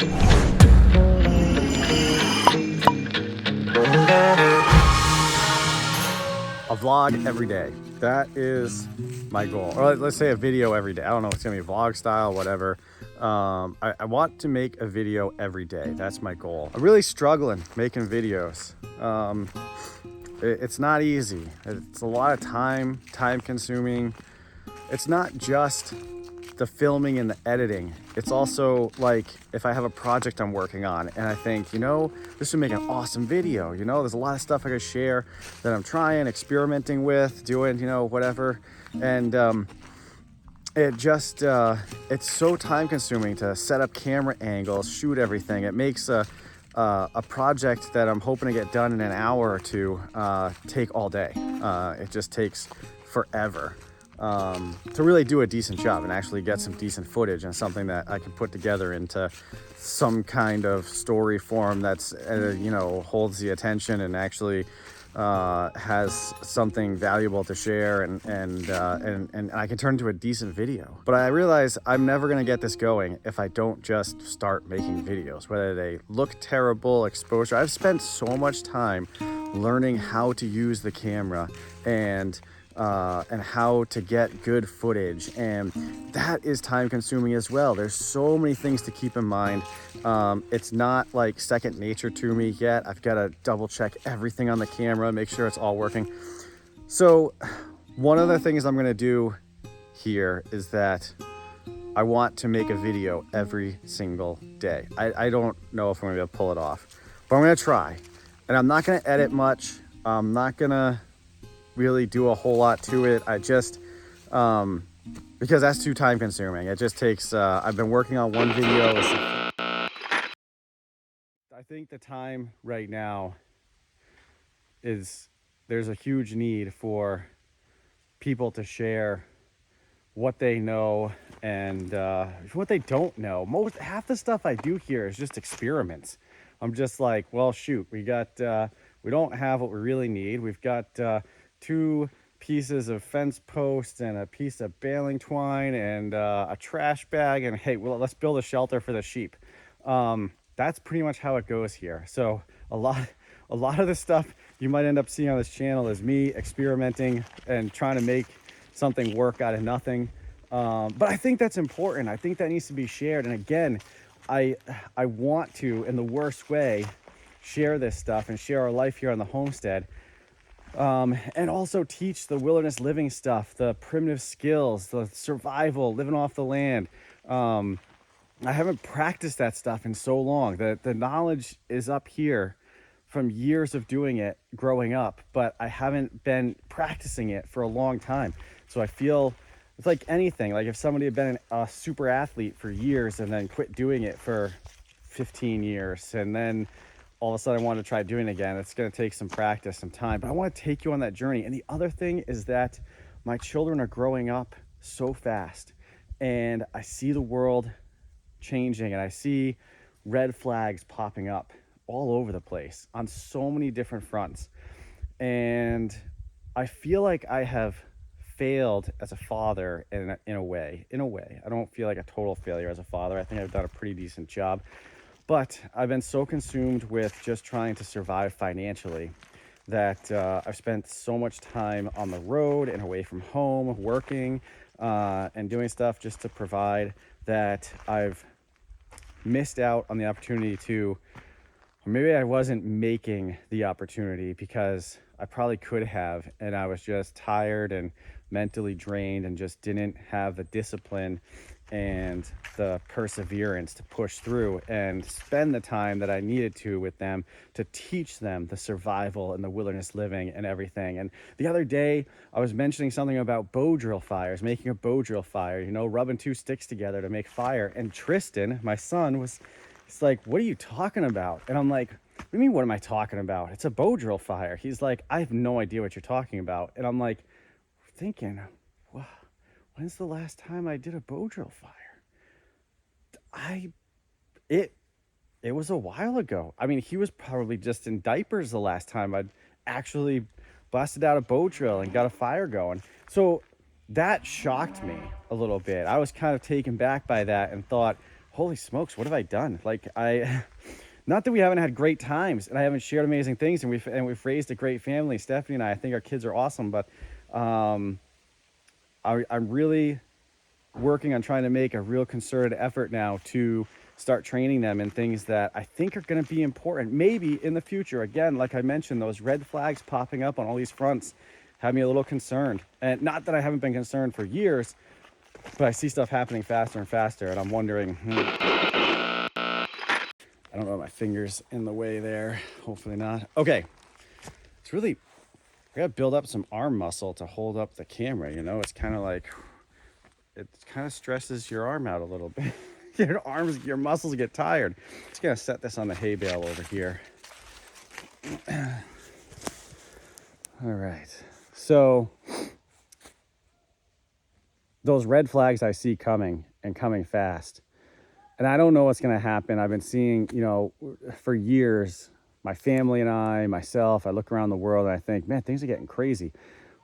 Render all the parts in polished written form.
A vlog every day. That is my goal. Or let's say a video every day. I don't know if it's gonna be vlog style, whatever. I want to make a video every day. That's my goal. I'm really struggling making videos. It's not easy. It's a lot of time consuming. It's not just the filming and the editing. It's also like if I have a project I'm working on and I think, you know, this would make an awesome video. You know, there's a lot of stuff I could share that I'm trying, experimenting with, doing, you know, whatever. And it's so time consuming to set up camera angles, shoot everything. It makes a project that I'm hoping to get done in an hour or two take all day. It just takes forever to really do a decent job and actually get some decent footage and something that I can put together into some kind of story form that's you know, holds the attention and actually has something valuable to share and I can turn into a decent video. But I realize I'm never gonna get this going if I don't just start making videos, whether they look terrible, exposure. I've spent so much time learning how to use the camera and how to get good footage, and that is time consuming as well. There's so many things to keep in mind. It's not like second nature to me yet. I've got to double check everything on the camera, make sure it's all working. So one of the things I'm going to do here is that I want to make a video every single day. I don't know if I'm going to be able to pull it off, but I'm going to try. And I'm not going to edit much. I'm not going to really do a whole lot to it. I just because that's too time consuming. It just takes I've been working on one video. I think the time right now is there's a huge need for people to share what they know and what they don't know. Half the stuff I do here is just experiments. I'm just like, well, shoot, we don't have what we really need. We've got 2 pieces of fence posts and a piece of baling twine and a trash bag, and hey, well, let's build a shelter for the sheep. That's pretty much how it goes here. So a lot of the stuff you might end up seeing on this channel is me experimenting and trying to make something work out of nothing. But I think that's important. I think that needs to be shared. And again, I want to, in the worst way, share this stuff and share our life here on the homestead. And also teach the wilderness living stuff, the primitive skills, the survival, living off the land. I haven't practiced that stuff in so long. The knowledge is up here from years of doing it growing up, but I haven't been practicing it for a long time. So I feel it's like anything. Like if somebody had been a super athlete for years and then quit doing it for 15 years and then all of a sudden I want to try doing it again, it's going to take some practice, some time, but I want to take you on that journey. And the other thing is that my children are growing up so fast and I see the world changing and I see red flags popping up all over the place on so many different fronts. And I feel like I have failed as a father in a way. I don't feel like a total failure as a father. I think I've done a pretty decent job. But I've been so consumed with just trying to survive financially that I've spent so much time on the road and away from home, working and doing stuff just to provide that I've missed out on the opportunity to, or maybe I wasn't making the opportunity because I probably could have, and I was just tired and mentally drained and just didn't have the discipline and the perseverance to push through and spend the time that I needed to with them to teach them the survival and the wilderness living and everything. And the other day I was mentioning something about bow drill fires, making a bow drill fire, you know, rubbing 2 sticks together to make fire. And Tristan, my son, he's like, what are you talking about? And I'm like, what do you mean, what am I talking about? It's a bow drill fire. He's like, I have no idea what you're talking about. And I'm like, thinking, wow, when's the last time I did a bow drill fire? It was a while ago. I mean, he was probably just in diapers the last time I'd actually busted out a bow drill and got a fire going. So that shocked me a little bit. I was kind of taken back by that and thought, holy smokes, what have I done? Like not that we haven't had great times and I haven't shared amazing things, and we've raised a great family, Stephanie and I think our kids are awesome, but I'm really working on trying to make a real concerted effort now to start training them in things that I think are going to be important maybe in the future. Again, like I mentioned, those red flags popping up on all these fronts have me a little concerned. And not that I haven't been concerned for years, but I see stuff happening faster and faster, and I'm wondering, I don't know, my fingers in the way there. Hopefully not. Okay. It's really, I gotta build up some arm muscle to hold up the camera. You know, it's kind of like, it kind of stresses your arm out a little bit. Your muscles get tired. Just gonna set this on the hay bale over here. All right. So those red flags I see coming and coming fast. And I don't know what's going to happen. I've been seeing, you know, for years, my family and myself, I look around the world and I think, man, things are getting crazy.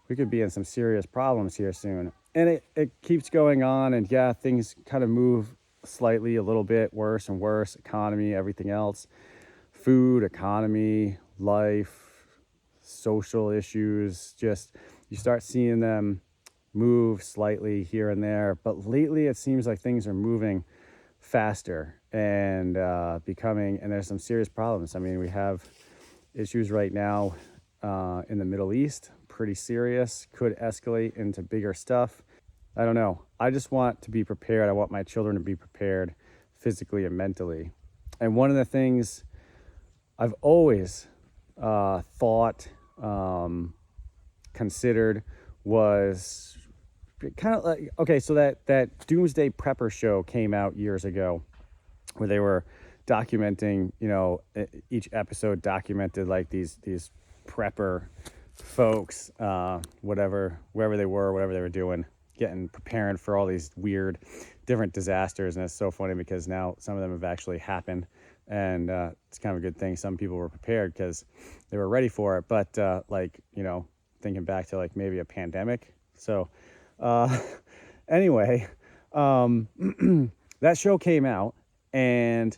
We could be in some serious problems here soon. And it keeps going on. And yeah, things kind of move slightly a little bit worse and worse. Economy, everything else, food, economy, life, social issues, just you start seeing them move slightly here and there. But lately it seems like things are moving faster and and there's some serious problems. I mean, we have issues right now in the Middle East, pretty serious, could escalate into bigger stuff. I don't know. I just want to be prepared. I want my children to be prepared physically and mentally. And one of the things I've always thought, considered, was kind of like, okay, so that Doomsday Prepper show came out years ago where they were documenting, you know, each episode documented like these prepper folks, wherever they were doing, preparing for all these weird different disasters. And it's so funny because now some of them have actually happened, and it's kind of a good thing. Some people were prepared because they were ready for it, but like, you know, thinking back to like maybe a pandemic. So anyway, that show came out, and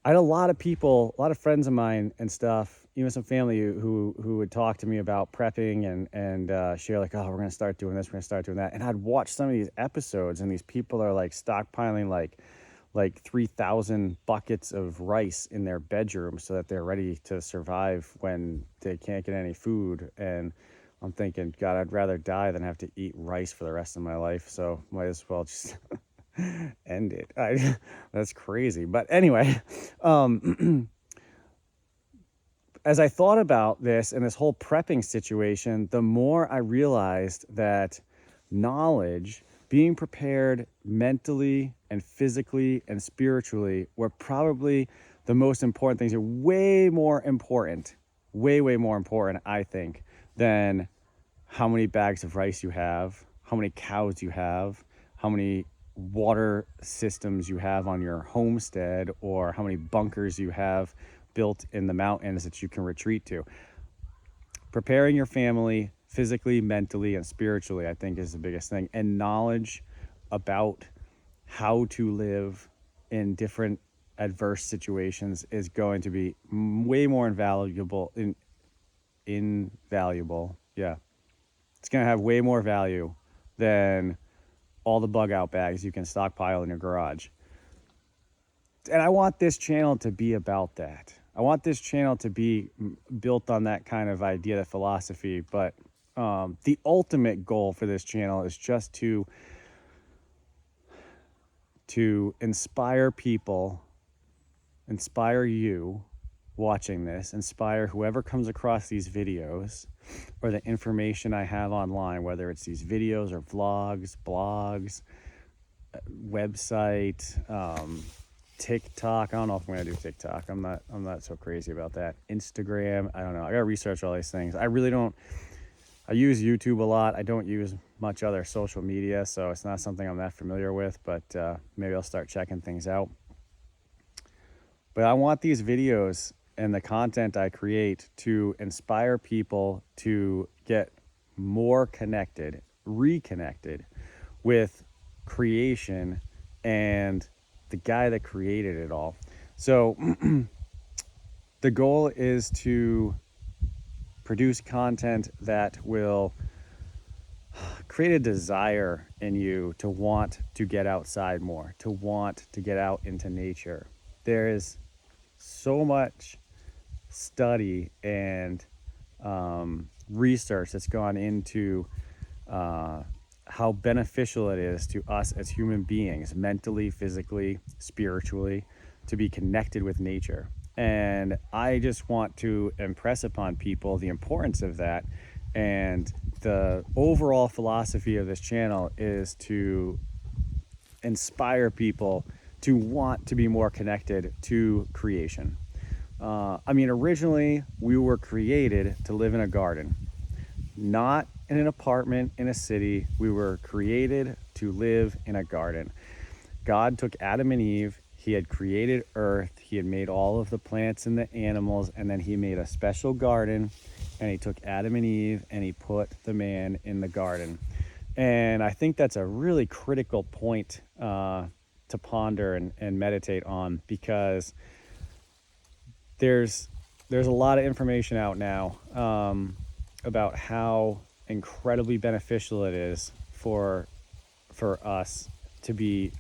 I had a lot of people, a lot of friends of mine and stuff, even some family who would talk to me about prepping and share like, oh, we're going to start doing this, we're going to start doing that. And I'd watch some of these episodes, and these people are like stockpiling like 3,000 buckets of rice in their bedroom so that they're ready to survive when they can't get any food. And I'm thinking, God, I'd rather die than have to eat rice for the rest of my life. So might as well just end it. That's crazy. But anyway, as I thought about this and this whole prepping situation, the more I realized that knowledge, being prepared mentally and physically and spiritually, were probably the most important things. Are way more important, way more important, I think, than how many bags of rice you have, how many cows you have, how many water systems you have on your homestead, or how many bunkers you have built in the mountains that you can retreat to. Preparing your family physically, mentally, and spiritually, I think, is the biggest thing. And knowledge about how to live in different adverse situations is going to be way more invaluable. Yeah. It's going to have way more value than all the bug out bags you can stockpile in your garage. And I want this channel to be about that. I want this channel to be built on that kind of idea, that philosophy. But the ultimate goal for this channel is just to inspire people, inspire you watching this, inspire whoever comes across these videos or the information I have online, whether it's these videos or vlogs, blogs, website, TikTok. I don't know if I'm gonna do TikTok. I'm not so crazy about that. Instagram, I don't know. I gotta research all these things. I use YouTube a lot. I don't use much other social media, so it's not something I'm that familiar with, but maybe I'll start checking things out. But I want these videos and the content I create to inspire people to get more connected, reconnected with creation and the guy that created it all. So the goal is to produce content that will create a desire in you to want to get outside more, to want to get out into nature. There is so much study and research that's gone into how beneficial it is to us as human beings, mentally, physically, spiritually, to be connected with nature. And I just want to impress upon people the importance of that. And the overall philosophy of this channel is to inspire people to want to be more connected to creation. I mean, originally we were created to live in a garden, not in an apartment in a city. We were created to live in a garden. God took Adam and Eve. He had created earth. He had made all of the plants and the animals, and then he made a special garden, and he took Adam and Eve and he put the man in the garden. And I think that's a really critical point to ponder and meditate on, because there's a lot of information out now about how incredibly beneficial it is for us to be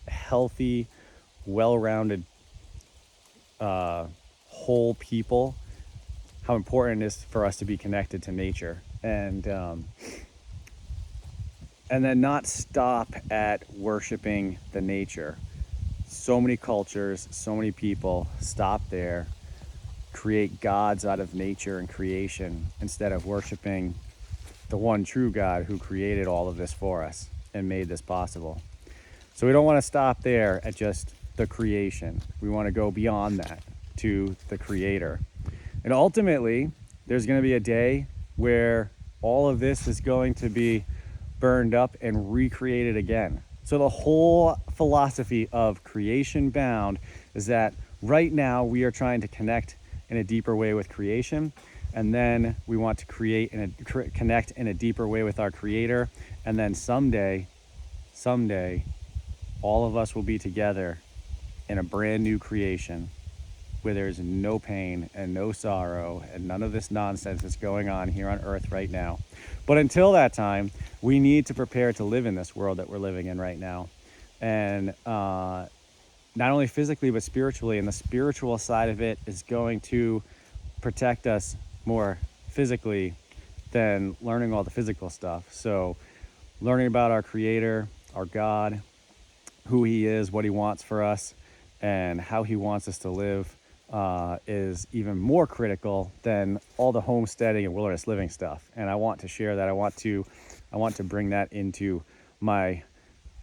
healthy, well-rounded, whole people. How important it is for us to be connected to nature, and then not stop at worshiping the nature. So many cultures, so many people stop there, create gods out of nature and creation instead of worshiping the one true God who created all of this for us and made this possible. So we don't want to stop there at just the creation. We want to go beyond that to the creator. And ultimately, there's going to be a day where all of this is going to be burned up and recreated again. So the whole philosophy of Creation Bound is that right now we are trying to connect in a deeper way with creation, and then we want to connect in a deeper way with our creator, and then someday all of us will be together in a brand new creation where there's no pain and no sorrow and none of this nonsense that's going on here on earth right now. But until that time, we need to prepare to live in this world that we're living in right now. And not only physically, but spiritually. And the spiritual side of it is going to protect us more physically than learning all the physical stuff. So learning about our creator, our God, who he is, what he wants for us, and how he wants us to live is even more critical than all the homesteading and wilderness living stuff. And I want to share that. I want to bring that into my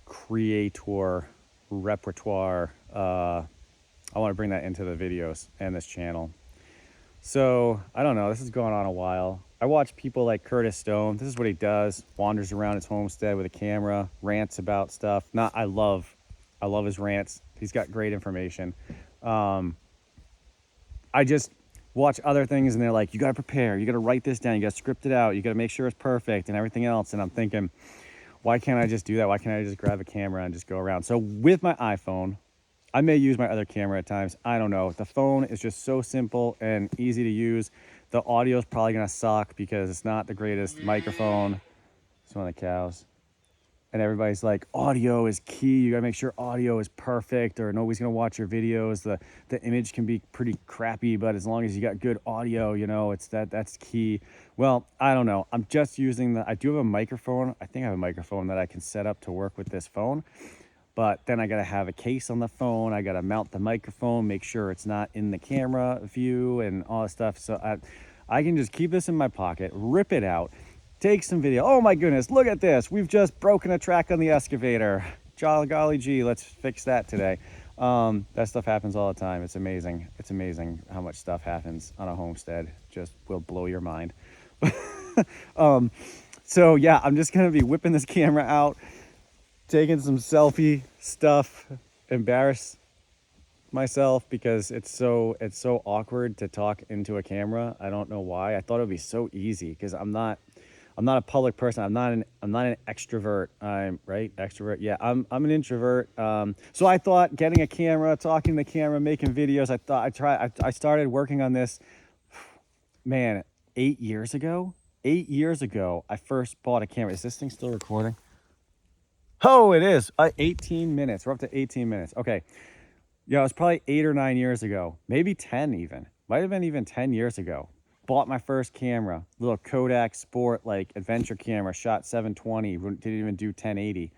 creator repertoire. I want to bring that into the videos and this channel. So I don't know, this has gone on a while. I watch people like Curtis Stone. This is what he does: wanders around his homestead with a camera, rants about stuff. I love his rants. He's got great information. I just watch other things and they're like, you got to prepare, you got to write this down, you got to script it out, you got to make sure it's perfect and everything else. And I'm thinking, why can't I just do that? Why can't I just grab a camera and just go around? So with my iPhone, I may use my other camera at times. I don't know. The phone is just so simple and easy to use. The audio is probably going to suck because it's not the greatest microphone. It's one of the cows. And everybody's like, audio is key. You gotta make sure audio is perfect or nobody's gonna watch your videos. The image can be pretty crappy, but as long as you got good audio, you know, that's key. Well, I don't know. I'm just using I do have a microphone. I think I have a microphone that I can set up to work with this phone. But then I gotta have a case on the phone. I gotta mount the microphone, make sure it's not in the camera view and all that stuff. So I can just keep this in my pocket, rip it out, take some video. Oh my goodness, look at this. We've just broken a track on the excavator. Golly gee, let's fix that today. That stuff happens all the time. It's amazing. It's amazing how much stuff happens on a homestead. Just will blow your mind. So yeah, I'm just gonna be whipping this camera out, taking some selfie stuff, embarrass myself because it's so awkward to talk into a camera. I don't know why. I thought it would be so easy because I'm not I'm not a public person. I'm not an extrovert. I'm right extrovert. Yeah, I'm an introvert. So I thought getting a camera, talking to the camera, making videos. I started working on this, man, 8 years ago. 8 years ago, I first bought a camera. Is this thing still recording? Oh, it is. 18 minutes. We're up to 18 minutes. Okay. Yeah, it was probably 8 or 9 years ago, maybe 10 even. Might have been even 10 years ago. Bought my first camera, little Kodak Sport, like adventure camera, shot 720, didn't even do 1080.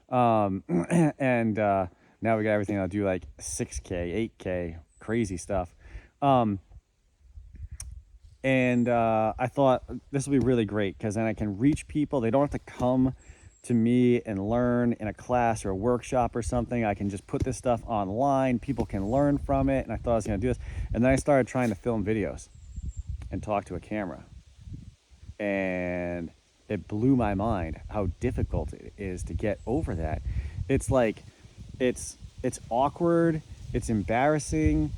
And now we got everything. I'll do like 6K, 8K, crazy stuff. I thought this will be really great because then I can reach people. They don't have to come to me and learn in a class or a workshop or something. I can just put this stuff online. People can learn from it. And I thought I was going to do this. And then I started trying to film videos and talk to a camera. And it blew my mind how difficult it is to get over that. It's like, it's awkward. It's embarrassing.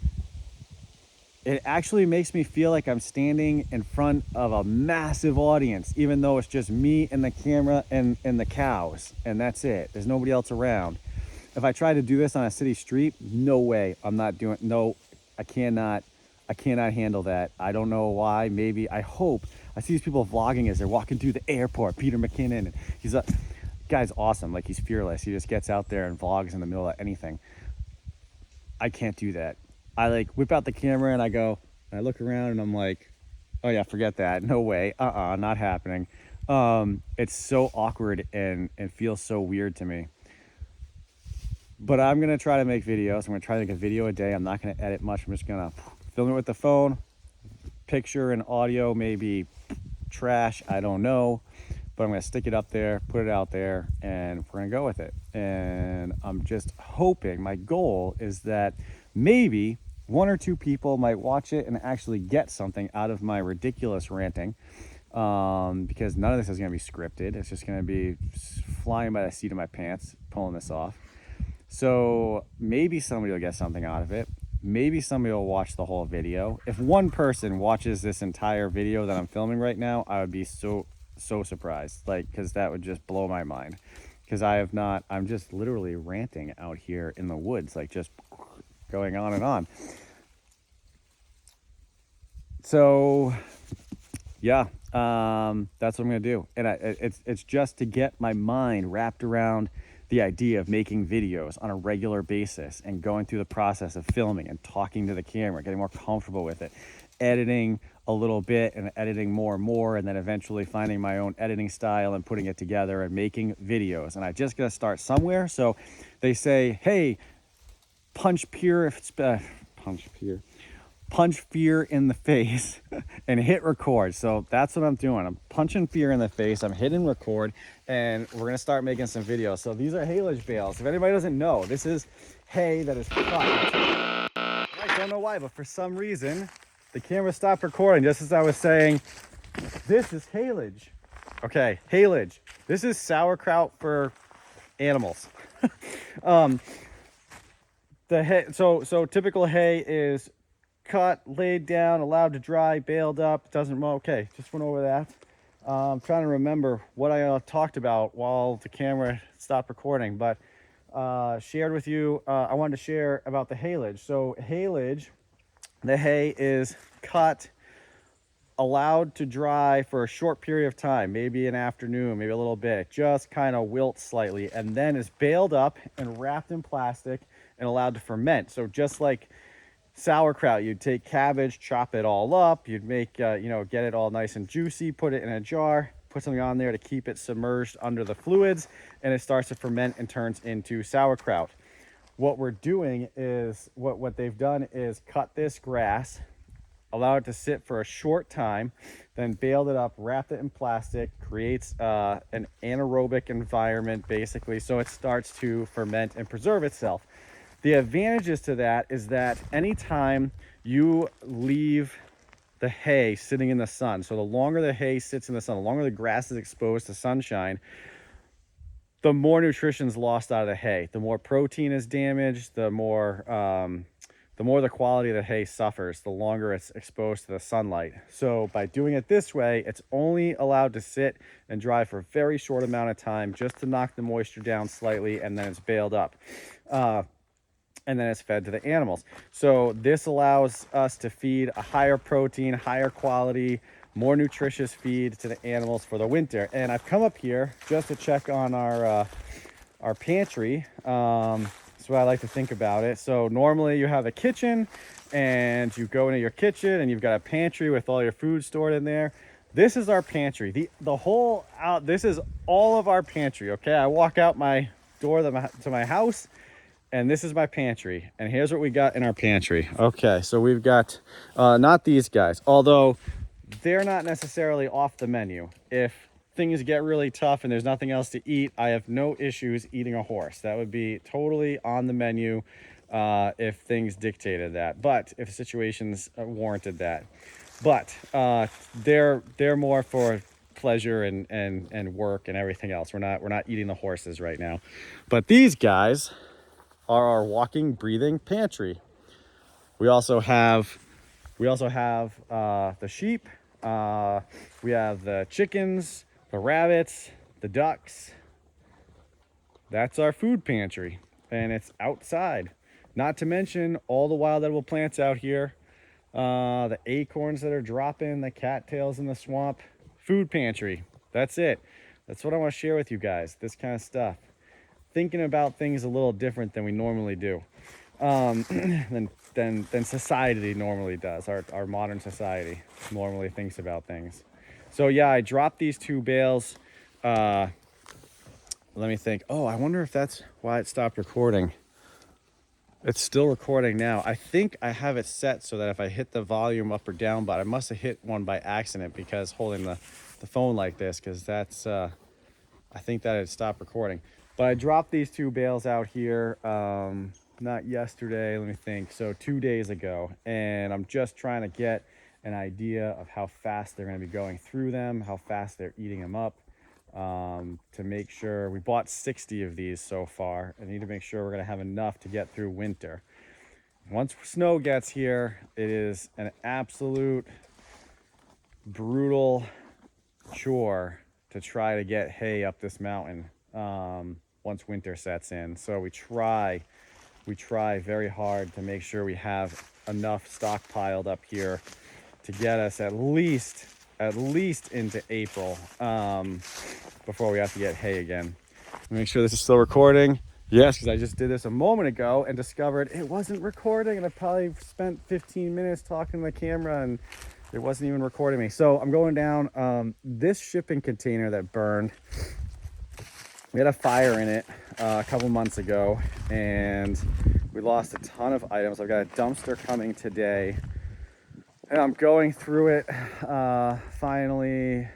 It actually makes me feel like I'm standing in front of a massive audience, even though it's just me and the camera and the cows, and that's it. There's nobody else around. If I try to do this on a city street, no way. I'm not doing. No, I cannot handle that. I don't know why. Maybe I hope. I see these people vlogging as they're walking through the airport. Peter McKinnon, and he's a guy's awesome. Like, he's fearless. He just gets out there and vlogs in the middle of anything. I can't do that. I like whip out the camera and I go, and I look around and I'm like, oh yeah, forget that. No way. Not happening. It's so awkward and feels so weird to me. But I'm going to try to make videos. I'm going to try to make a video a day. I'm not going to edit much. I'm just going to film it with the phone. Picture and audio, maybe trash. I don't know. But I'm going to stick it up there, put it out there, and we're going to go with it. And I'm just hoping, my goal is that maybe one or two people might watch it and actually get something out of my ridiculous ranting, because none of this is going to be scripted. It's just going to be flying by the seat of my pants, pulling this off. So maybe somebody will get something out of it. Maybe somebody will watch the whole video. If one person watches this entire video that I'm filming right now, I would be so surprised, like, because that would just blow my mind, because I'm just literally ranting out here in the woods, like just going on and on. So yeah, that's what I'm gonna do. And it's just to get my mind wrapped around the idea of making videos on a regular basis and going through the process of filming and talking to the camera, getting more comfortable with it, editing a little bit and editing more and more, and then eventually finding my own editing style and putting it together and making videos. And I just gotta start somewhere. So they say, hey, punch fear in the face and hit record. So that's what I'm doing. I'm punching fear in the face. I'm hitting record, and we're gonna start making some videos. So these are haylage bales. If anybody doesn't know, this is hay that is cut. I don't know why, but for some reason the camera stopped recording just as I was saying this is haylage. Okay, haylage. This is sauerkraut for animals. The hay, so typical hay is cut, laid down, allowed to dry, baled up. Doesn't, okay, just went over that. I'm trying to remember what I talked about while the camera stopped recording, but shared with you, I wanted to share about the haylage. So haylage, the hay is cut, allowed to dry for a short period of time, maybe an afternoon, maybe a little bit, just kind of wilts slightly, and then is baled up and wrapped in plastic and allowed to ferment. So just like sauerkraut, you'd take cabbage, chop it all up, you'd make get it all nice and juicy, put it in a jar, put something on there to keep it submerged under the fluids, and it starts to ferment and turns into sauerkraut. What we're doing is, what they've done is cut this grass, allow it to sit for a short time, then baled it up, wrapped it in plastic, creates an anaerobic environment basically, so it starts to ferment and preserve itself. The advantages to that is that anytime you leave the hay sitting in the sun, so the longer the hay sits in the sun, the longer the grass is exposed to sunshine, the more nutrition is lost out of the hay. The more protein is damaged, the more the more the quality of the hay suffers, the longer it's exposed to the sunlight. So by doing it this way, it's only allowed to sit and dry for a very short amount of time, just to knock the moisture down slightly, and then it's baled up. And then it's fed to the animals. So this allows us to feed a higher protein, higher quality, more nutritious feed to the animals for the winter. And I've come up here just to check on our pantry. That's what I like to think about it. So normally you have a kitchen, and you go into your kitchen and you've got a pantry with all your food stored in there. This is our pantry. The whole out. This is all of our pantry. Okay, I walk out my door to my house, and this is my pantry, and here's what we got in our pantry. Okay, so we've got not these guys, although they're not necessarily off the menu. If things get really tough and there's nothing else to eat, I have no issues eating a horse. That would be totally on the menu if things dictated that, but if situations warranted that. But they're more for pleasure and work and everything else. We're not eating the horses right now. But these guys are our walking, breathing pantry. We also have the sheep. We have the chickens, the rabbits, the ducks. That's our food pantry, and it's outside. Not to mention all the wild edible plants out here, the acorns that are dropping, the cattails in the swamp. Food pantry. That's it. That's what I want to share with you guys. This kind of stuff. Thinking about things a little different than we normally do, than society normally does. Our modern society normally thinks about things. So yeah, I dropped these 2 bales. Let me think. Oh, I wonder if that's why it stopped recording. It's still recording now. I think I have it set so that if I hit the volume up or down, but I must have hit one by accident because holding the phone like this, because that's I think that it stopped recording. But I dropped these 2 bales out here, not yesterday, let me think, so 2 days ago. And I'm just trying to get an idea of how fast they're going to be going through them, how fast they're eating them up, to make sure. We bought 60 of these so far. I need to make sure we're going to have enough to get through winter. Once snow gets here, it is an absolute brutal chore to try to get hay up this mountain once winter sets in. So we try very hard to make sure we have enough stockpiled up here to get us at least into April before we have to get hay again. Make sure this is still recording. Yes, because I just did this a moment ago and discovered it wasn't recording, and I probably spent 15 minutes talking to the camera and it wasn't even recording me. So I'm going down. This shipping container that burned, we had a fire in it a couple months ago, and we lost a ton of items. I've got a dumpster coming today, and I'm going through it finally.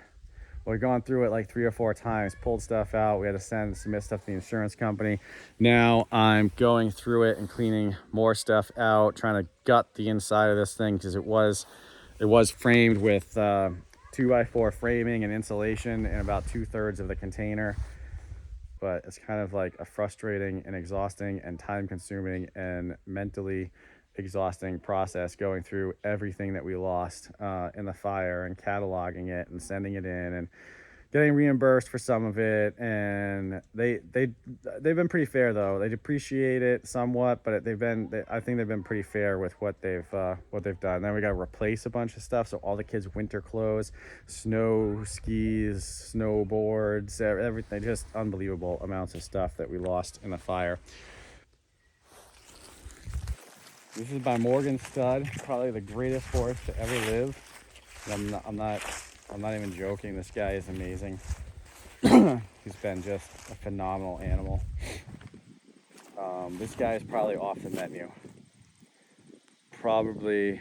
We've gone through it like 3 or 4 times, pulled stuff out. We had to submit stuff to the insurance company. Now I'm going through it and cleaning more stuff out, trying to gut the inside of this thing, because it was framed with 2x4 framing and insulation in about 2/3 of the container. But it's kind of like a frustrating and exhausting and time-consuming and mentally exhausting process going through everything that we lost in the fire and cataloging it and sending it in and getting reimbursed for some of it. And they've been pretty fair, though. They depreciate it somewhat, but I think they've been pretty fair with what they've done. Then we got to replace a bunch of stuff, so all the kids' winter clothes, snow skis, snowboards, everything, just unbelievable amounts of stuff that we lost in the fire. This is by Morgan Stud, probably the greatest horse to ever live. I'm not even joking. This guy is amazing. He's been just a phenomenal animal. This guy is probably off the menu. Probably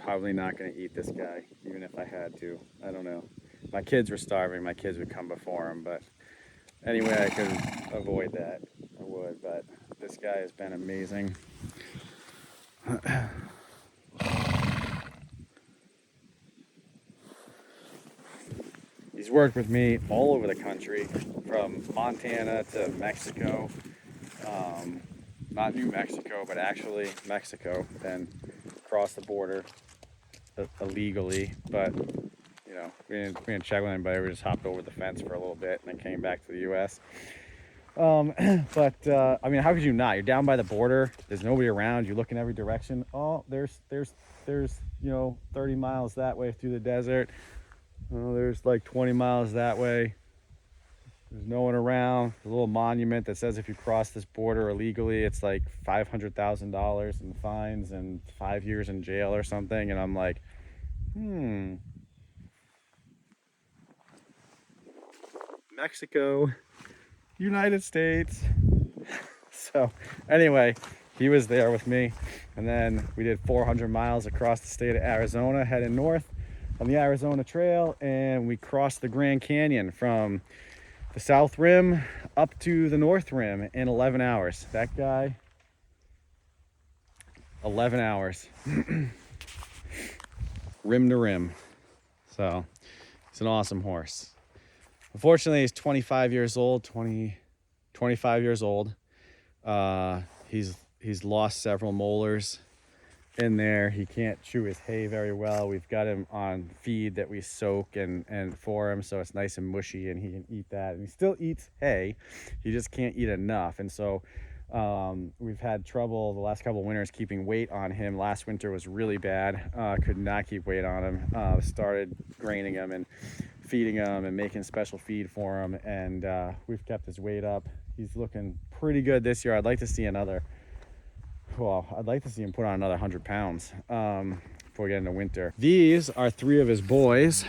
not going to eat this guy, even if I had to. I don't know. My kids were starving. My kids would come before him, but anyway, I could avoid that. I would, but this guy has been amazing. He's worked with me all over the country, from Montana to Mexico. not New Mexico, but actually Mexico, then cross the border illegally. But you know, we didn't check with anybody. We just hopped over the fence for a little bit and then came back to the U.S. But I mean, how could you not? You're down by the border. There's nobody around. You look in every direction. Oh, there's you know, 30 miles that way through the desert. Oh, there's like 20 miles that way. There's no one around. There's a little monument that says if you cross this border illegally, it's like $500,000 in fines and 5 years in jail or something. And I'm like, Mexico, United States. So anyway, he was there with me. And then we did 400 miles across the state of Arizona, heading north on the Arizona Trail. And we crossed the Grand Canyon from the South Rim up to the North Rim in 11 hours. That guy, 11 hours. Rim to rim. So it's an awesome horse. Unfortunately, he's 25 years old, 25 years old. He's lost several molars in there. He can't chew his hay very well. We've got him on feed that we soak and for him, so it's nice and mushy and he can eat that. And he still eats hay, he just can't eat enough. And so we've had trouble the last couple of winters keeping weight on him. Last winter was really bad. Could not keep weight on him. Started graining him and feeding him and making special feed for him, and we've kept his weight up. He's looking pretty good this year. I'd like to see him put on another 100 pounds before we get into winter. These are 3 of his boys.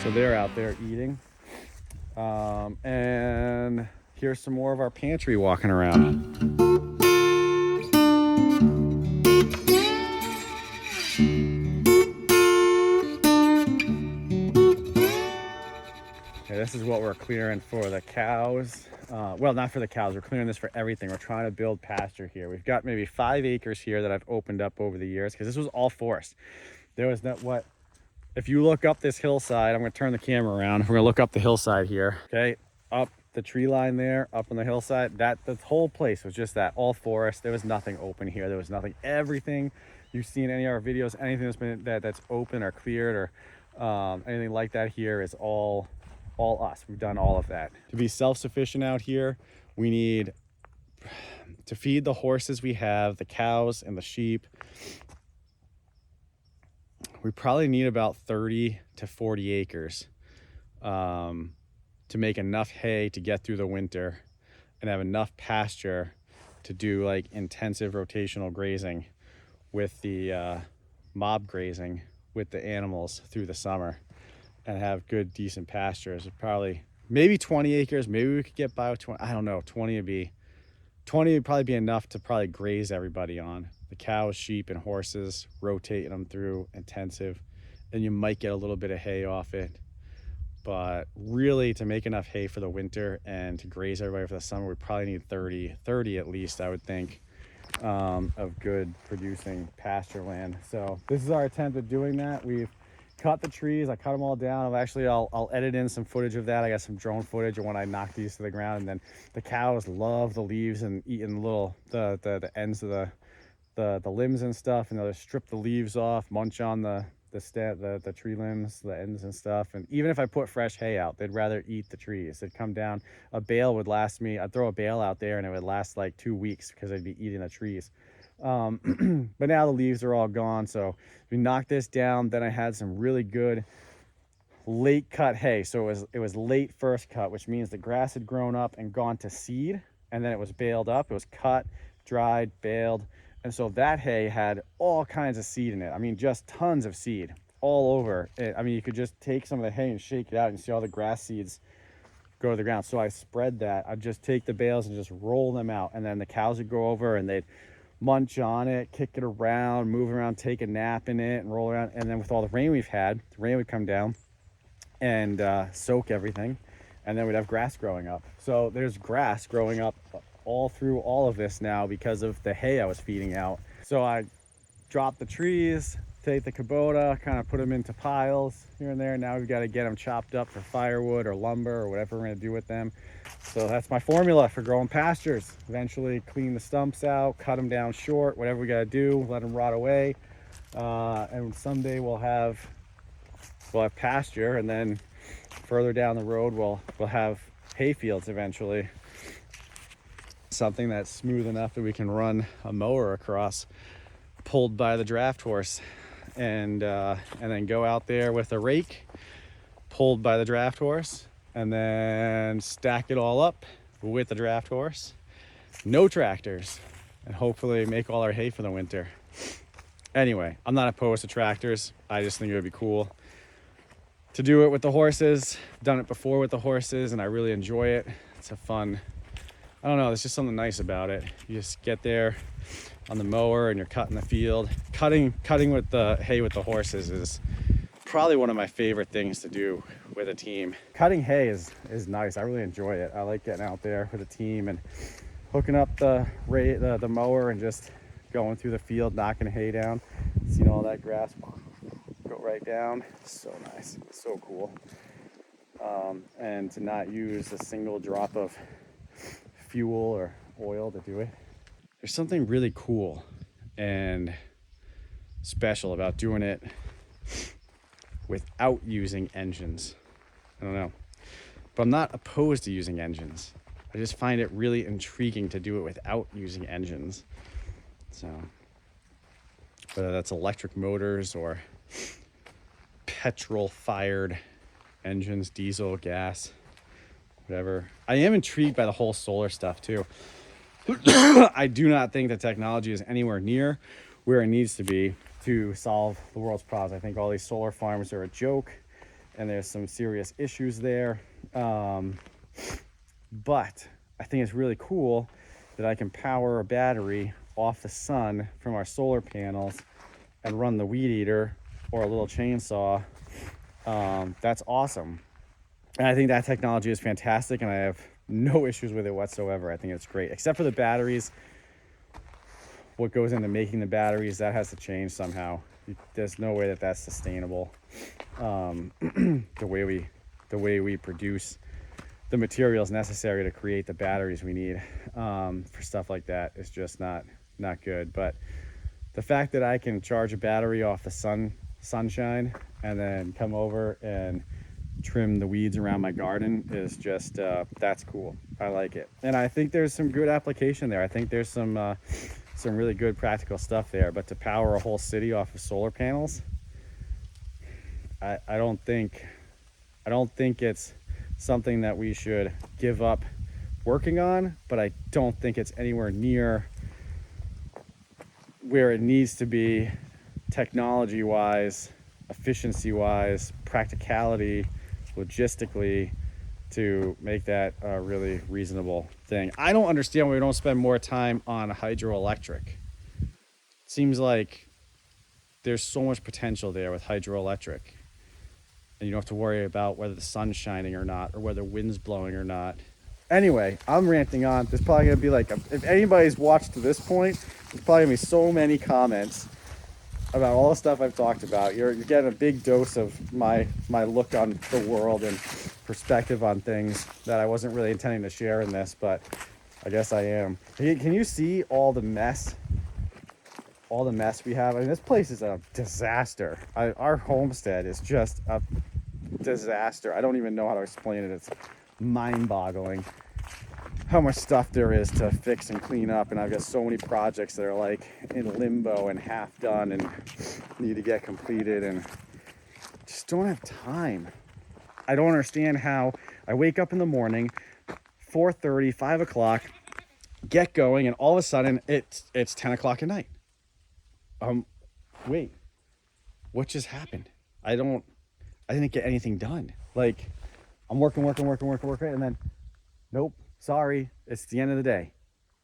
So they're out there eating. And here's some more of our pantry walking around. Okay, this is what we're clearing for the cows. Well, not for the cows. We're clearing this for everything. We're trying to build pasture here. We've got maybe 5 acres here that I've opened up over the years because this was all forest. There was not what... If you look up this hillside, I'm going to turn the camera around. We're going to look up the hillside here. Okay, up the tree line there, up on the hillside. The whole place was just that, all forest. There was nothing open here. There was nothing. Everything you've seen in any of our videos, anything that's open or cleared or anything like that here is all us. We've done all of that. To be self-sufficient out here, we need to feed the horses we have, the cows and the sheep. We probably need about 30 to 40 acres to make enough hay to get through the winter and have enough pasture to do like intensive rotational grazing with the mob grazing with the animals through the summer and have good, decent pastures. Probably maybe 20 acres. Maybe we could get by with 20. I don't know. 20 would probably be enough to probably graze everybody on. The cows, sheep, and horses, rotating them through intensive. And you might get a little bit of hay off it. But really, to make enough hay for the winter and to graze everybody for the summer, we probably need 30 at least, I would think, of good producing pasture land. So this is our attempt at doing that. We've cut the trees. I cut them all down. I'll edit in some footage of that. I got some drone footage of when I knocked these to the ground. And then the cows love the leaves and eating the ends of the limbs and stuff, and they'll just strip the leaves off, munch on the tree limbs, the ends and stuff. And even if I put fresh hay out, they'd rather eat the trees. They'd come down. A bale would last me, I'd throw a bale out there and it would last like 2 weeks because they'd be eating the trees. But now the leaves are all gone, so we knocked this down. Then I had some really good late cut hay. So it was late first cut, which means the grass had grown up and gone to seed, and then it was baled up. It was cut, dried, baled. And so that hay had all kinds of seed in it. I mean, just tons of seed all over it. I mean, you could just take some of the hay and shake it out and see all the grass seeds go to the ground. So I spread that. I'd just take the bales and just roll them out. And then the cows would go over and they'd munch on it, kick it around, move around, take a nap in it and roll around. And then with all the rain we've had, the rain would come down and soak everything. And then we'd have grass growing up. So there's grass growing up all through all of this now because of the hay I was feeding out. So I dropped the trees, take the Kubota, kind of put them into piles here and there. Now we've got to get them chopped up for firewood or lumber or whatever we're going to do with them. So that's my formula for growing pastures. Eventually clean the stumps out, cut them down short, whatever we got to do, let them rot away. And someday we'll have pasture, and then further down the road we'll have hay fields eventually. Something that's smooth enough that we can run a mower across, pulled by the draft horse, and then go out there with a rake, pulled by the draft horse, and then stack it all up with the draft horse. No tractors, and hopefully make all our hay for the winter. Anyway, I'm not opposed to tractors. I just think it would be cool to do it with the horses. Done it before with the horses, and I really enjoy it. It's a fun, I don't know, there's just something nice about it. You just get there on the mower and you're cutting the field. Cutting with the hay with the horses is probably one of my favorite things to do with a team. Cutting hay is nice. I really enjoy it. I like getting out there with a team and hooking up the mower and just going through the field, knocking hay down, seeing all that grass go right down. So nice, so cool. And to not use a single drop of fuel or oil to do it. There's something really cool and special about doing it without using engines. I don't know, but I'm not opposed to using engines. I just find it really intriguing to do it without using engines. So whether that's electric motors or petrol fired engines, diesel, gas, whatever. I am intrigued by the whole solar stuff too. I do not think the technology is anywhere near where it needs to be to solve the world's problems. I think all these solar farms are a joke, and there's some serious issues there. But I think it's really cool that I can power a battery off the sun from our solar panels and run the weed eater or a little chainsaw. That's awesome. And I think that technology is fantastic, and I have no issues with it whatsoever. I think it's great, except for the batteries. What goes into making the batteries, that has to change somehow. There's no way that that's sustainable. The way we produce the materials necessary to create the batteries we need for stuff like that is just not good. But the fact that I can charge a battery off the sunshine and then come over and trim the weeds around my garden is just that's cool. I like it, and I think there's some good application there. I think there's some really good practical stuff there. But to power a whole city off of solar panels, I don't think it's something that we should give up working on, but I don't think it's anywhere near where it needs to be technology wise, efficiency wise, practicality, logistically, to make that a really reasonable thing. I don't understand why we don't spend more time on hydroelectric. It seems like there's so much potential there with hydroelectric. And you don't have to worry about whether the sun's shining or not, or whether wind's blowing or not. Anyway, I'm ranting on. There's probably gonna be like, if anybody's watched to this point, there's probably gonna be so many comments about all the stuff I've talked about. You're getting a big dose of my look on the world and perspective on things that I wasn't really intending to share in this, but I guess I am. Can you see all the mess we have? I mean, this place is a disaster. Our homestead is just a disaster. I don't even know how to explain it. It's mind-boggling how much stuff there is to fix and clean up, and I've got so many projects that are like in limbo and half done and need to get completed, and just don't have time. I don't understand how I wake up in the morning, 4:30, 5 o'clock, get going, and all of a sudden it's 10 o'clock at night. Wait, what just happened? I didn't get anything done. Like, I'm working, and then, nope, sorry, it's the end of the day,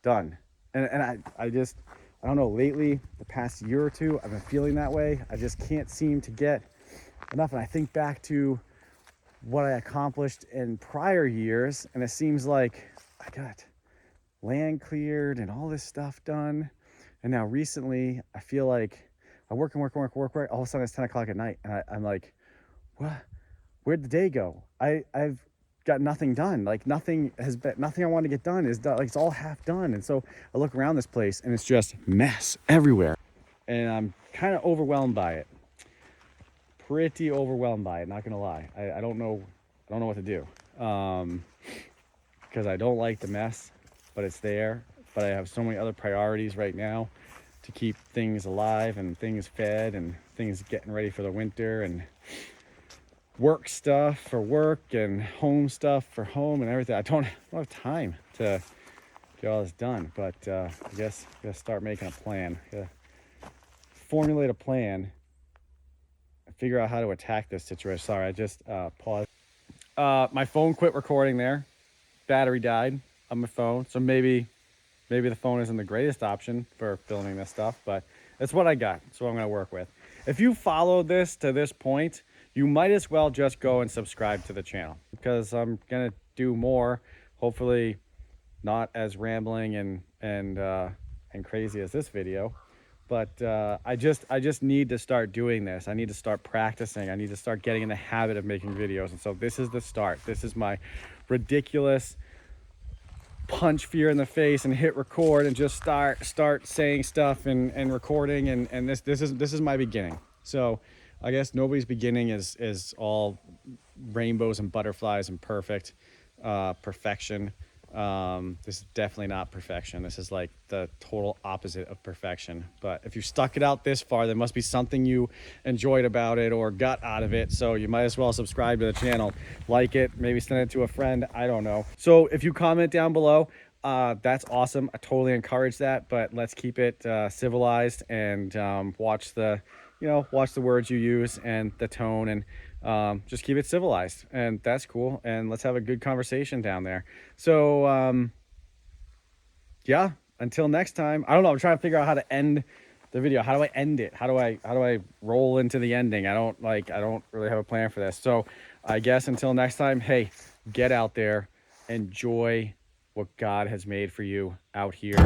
done. And I don't know, lately, the past year or two, I've been feeling that way. I just can't seem to get enough. And I think back to what I accomplished in prior years, and it seems like I got land cleared and all this stuff done. And now recently I feel like I work and work. All of a sudden it's 10 o'clock at night. And I'm like, what? Where'd the day go? I've got nothing done. Like nothing I want to get done is done. Like it's all half done. And so I look around this place and it's just mess everywhere. And I'm kind of overwhelmed by it. Pretty overwhelmed by it, not gonna lie. I don't know what to do. Because I don't like the mess, but it's there. But I have so many other priorities right now to keep things alive and things fed and things getting ready for the winter and work stuff for work and home stuff for home and everything. I don't have time to get all this done, but I guess I gotta start making a plan. Gotta formulate a plan and figure out how to attack this situation. Sorry, I just paused. My phone quit recording there. Battery died on my phone, so maybe the phone isn't the greatest option for filming this stuff, but it's what I got. It's what I'm gonna work with. If you followed this to this point, you might as well just go and subscribe to the channel, because I'm gonna do more, hopefully not as rambling and crazy as this video, but I just need to start doing this. I need to start practicing. I need to start getting in the habit of making videos. And so this is the start. This is my ridiculous punch fear in the face and hit record and just start saying stuff and recording, and this is my beginning. So I guess nobody's beginning is all rainbows and butterflies and perfect perfection. This is definitely not perfection. This is like the total opposite of perfection. But if you stuck it out this far, there must be something you enjoyed about it or got out of it. So you might as well subscribe to the channel, like it, maybe send it to a friend. I don't know. So if you comment down below, that's awesome. I totally encourage that, but let's keep it civilized and watch the words you use and the tone, and just keep it civilized, and that's cool. And let's have a good conversation down there. So yeah, until next time. I don't know, I'm trying to figure out how to end the video. How do I end it? How do I roll into the ending? I don't really have a plan for this. So I guess until next time, hey, get out there, enjoy what God has made for you out here.